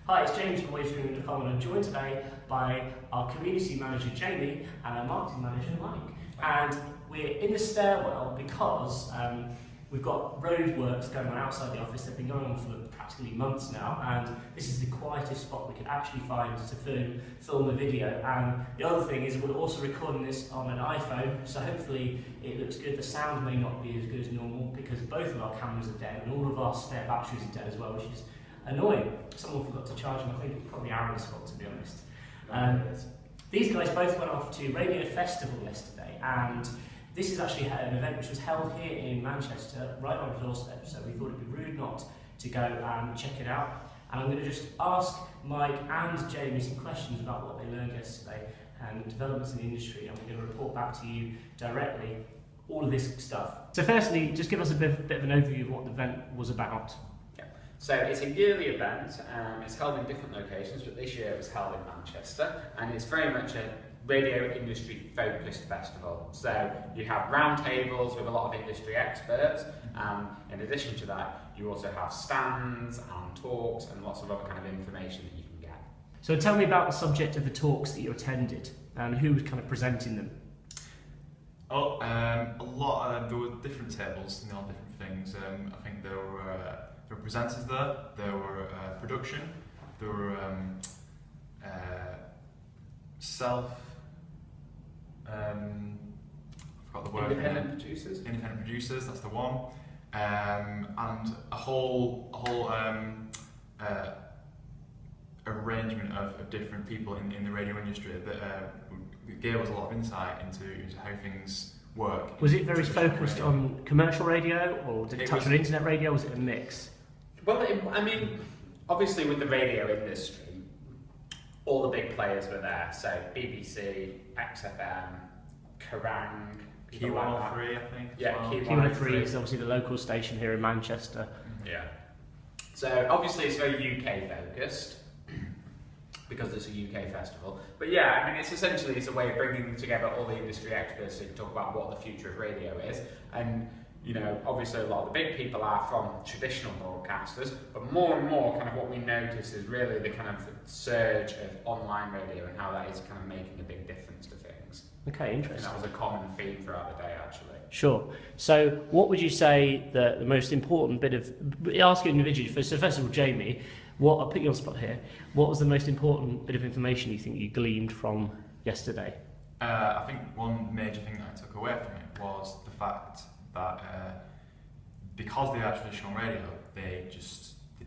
Hi, it's James from wavestream.com and I'm joined today by our community manager Jamie and our marketing manager Mike. And we're in the stairwell because we've got road works going on outside the office. They've been going on for practically months now, and this is the quietest spot we could actually find to film a video. And the other thing is we're also recording this on an iPhone, so hopefully it looks good. The sound may not be as good as normal because both of our cameras are dead and all of our spare batteries are dead as well, which is annoying. Someone forgot to charge them. I think it's probably Aaron's fault, to be honest. These guys both went off to Radio Festival yesterday, and this is actually an event which was held here in Manchester, right on the doorstep, so we thought it'd be rude not to go and check it out. And I'm going to just ask Mike and Jamie some questions about what they learned yesterday and developments in the industry, and we're going to report back to you directly all of this stuff. So firstly, just give us a bit of an overview of what the event was about. So it's a yearly event, it's held in different locations, but this year it was held in Manchester, and it's very much a radio industry focused festival. So you have roundtables with a lot of industry experts, and in addition to that, you also have stands and talks and lots of other kind of information that you can get. So tell me about the subject of the talks that you attended and who was kind of presenting them. There were different tables and all different things. I think there were presenters there were production, there were I forgot the word. Independent producers. Independent producers, that's the one. And a whole arrangement of different people in the radio industry that gave us a lot of insight into how things work. Was it very focused on commercial radio, or did it touch on internet radio, or was it a mix? Well, I mean, obviously with the radio industry, all the big players were there. So BBC, XFM, Kerrang, Q103, I think. Yeah, well. Q103 is obviously the local station here in Manchester. Yeah. So obviously it's very UK focused because it's a UK festival. But yeah, I mean, it's a way of bringing together all the industry experts to talk about what the future of radio is. And you know, obviously a lot of the big people are from traditional broadcasters, but more and more kind of what we notice is really the kind of surge of online radio and how that is kind of making a big difference to things. Okay, interesting. And that was a common theme throughout the day, actually. Sure. So what would you say the most important bit of, ask you individually, so first of all, Jamie, I'll put you on the spot here, what was the most important bit of information you think you gleaned from yesterday? I think one major thing that I took away from it was the fact that because they are traditional radio, they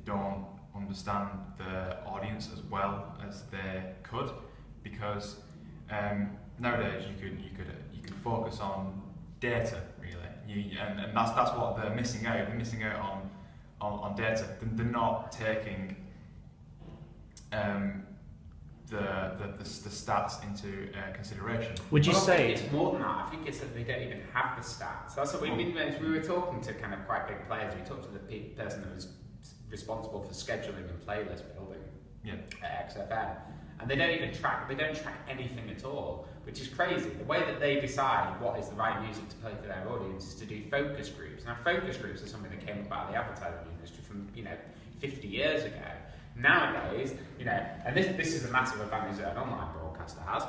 don't understand the audience as well as they could, because nowadays you could focus on data really, and that's what they're missing out. They're missing out on data. They're not taking the stats into consideration. Would you say it's more than that? I think it's that they don't even have the stats. That's what we were talking to kind of quite big players. We talked to the person that was responsible for scheduling and playlist building at XFM, and they don't track anything at all, which is crazy. The way that they decide what is the right music to play for their audience is to do focus groups. Now, focus groups are something that came about in the advertising industry from 50 years ago. Nowadays, and this is a massive advantage that an online broadcaster has,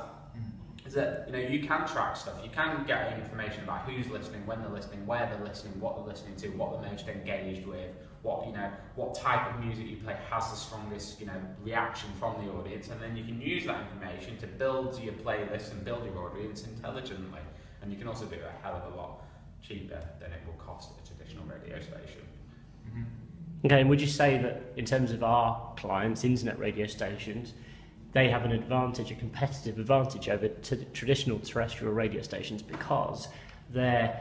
is that you can track stuff, you can get information about who's listening, when they're listening, where they're listening, what they're listening to, what they're most engaged with, what type of music you play has the strongest reaction from the audience, and then you can use that information to build your playlist and build your audience intelligently, and you can also do it a hell of a lot cheaper than it will cost a traditional radio station. Mm-hmm. Okay, and would you say that in terms of our clients, internet radio stations, they have an advantage, a competitive advantage over traditional terrestrial radio stations because they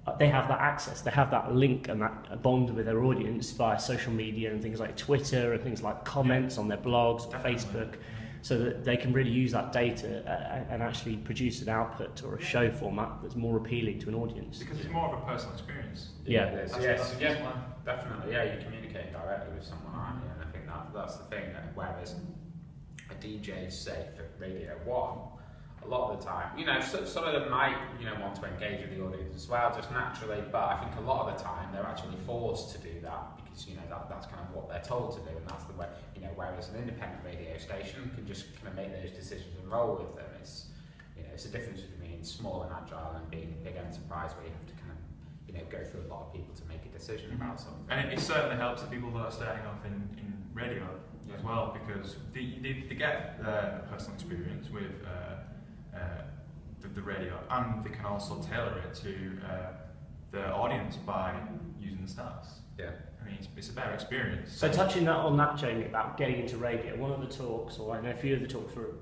have that access, they have that link and that bond with their audience via social media and things like Twitter and things like comments on their blogs, Facebook, so that they can really use that data and actually produce an output or a show format that's more appealing to an audience. Because it's more of a personal experience. Yeah. Definitely. Yeah, you're communicating directly with someone, aren't you? And I think that's the thing. Whereas a DJ, say for Radio 1, a lot of the time, some of them might, want to engage with the audience as well, just naturally. But I think a lot of the time they're actually forced to do that because that's kind of what they're told to do, and that's the way. Whereas whereas an independent radio station can just kind of make those decisions and roll with them. It's, you know, it's a difference between small and agile and being a big enterprise where you have to kind of, you know, go through a lot of people to make a decision about something. And it certainly helps the people that are starting off in radio as well, because they get a personal experience with the radio, and they can also tailor it to the audience by using the stats. Yeah. I mean, it's a better experience. So touching on that, Jamie, about getting into radio, one of the talks, or I know a few of the talks were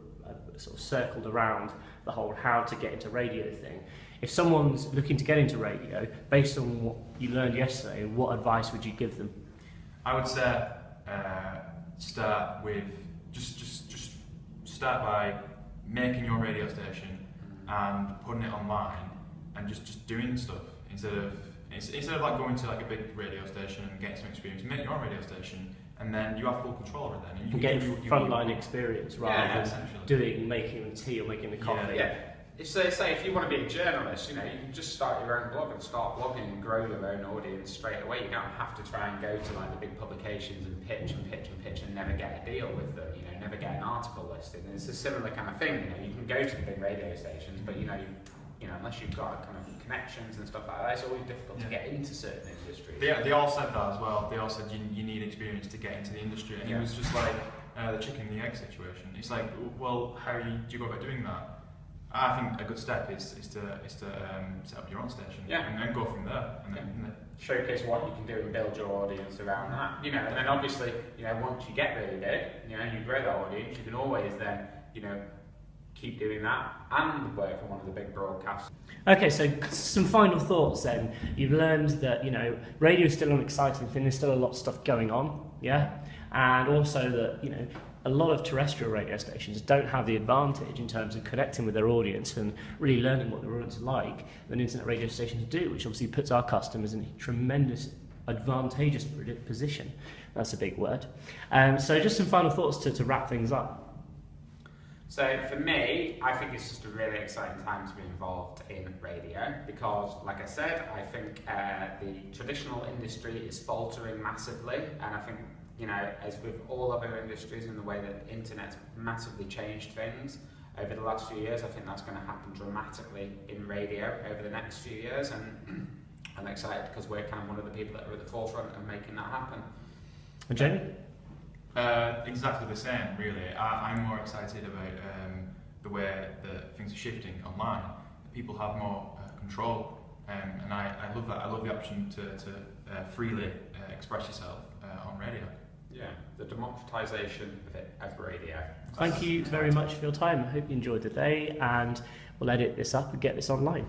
sort of circled around the whole how to get into radio thing. If someone's looking to get into radio, based on what you learned yesterday, what advice would you give them? I would say start with just start by making your radio station and putting it online and just doing stuff instead of like going to like a big radio station and getting some experience. Make your own radio station, and then you have full control of it. Then you get frontline experience rather than making the tea or making the coffee. Yeah. So say if you want to be a journalist, you know, you can just start your own blog and start blogging and grow your own audience straight away. You don't have to try and go to like the big publications and pitch and never get a deal with them, you know, never get an article listed. And it's a similar kind of thing, you know, you can go to the big radio stations, but you know, unless you've got kind of connections and stuff like that, it's always difficult to get into certain industries. They all said that as well. They all said you need experience to get into the industry, and it was just like the chicken and the egg situation. It's like, well, how do you go about doing that? I think a good step is to set up your own station and then go from there. And then showcase what you can do and build your audience around that. You know, and then obviously, you know, once you get really big, you know, you grow that audience, you can always then, you know, keep doing that and work for one of the big broadcasts. Okay, so some final thoughts then. You've learned that, you know, radio is still an exciting thing, there's still a lot of stuff going on, and also that, you know, a lot of terrestrial radio stations don't have the advantage in terms of connecting with their audience and really learning what their audience is like than internet radio stations do, which obviously puts our customers in a tremendous advantageous position. That's a big word. So just some final thoughts to wrap things up. So for me, I think it's just a really exciting time to be involved in radio because, like I said, I think the traditional industry is faltering massively, and I think, you know, as with all other industries in the way that the internet's massively changed things over the last few years, I think that's going to happen dramatically in radio over the next few years, and I'm excited because we're kind of one of the people that are at the forefront of making that happen. And Jamie? Exactly the same, really. I'm more excited about the way that things are shifting online. People have more control, and I love that. I love the option to freely express yourself on radio. Yeah, the democratisation of radio. Thank you very much for your time. I hope you enjoyed the day, and we'll edit this up and get this online.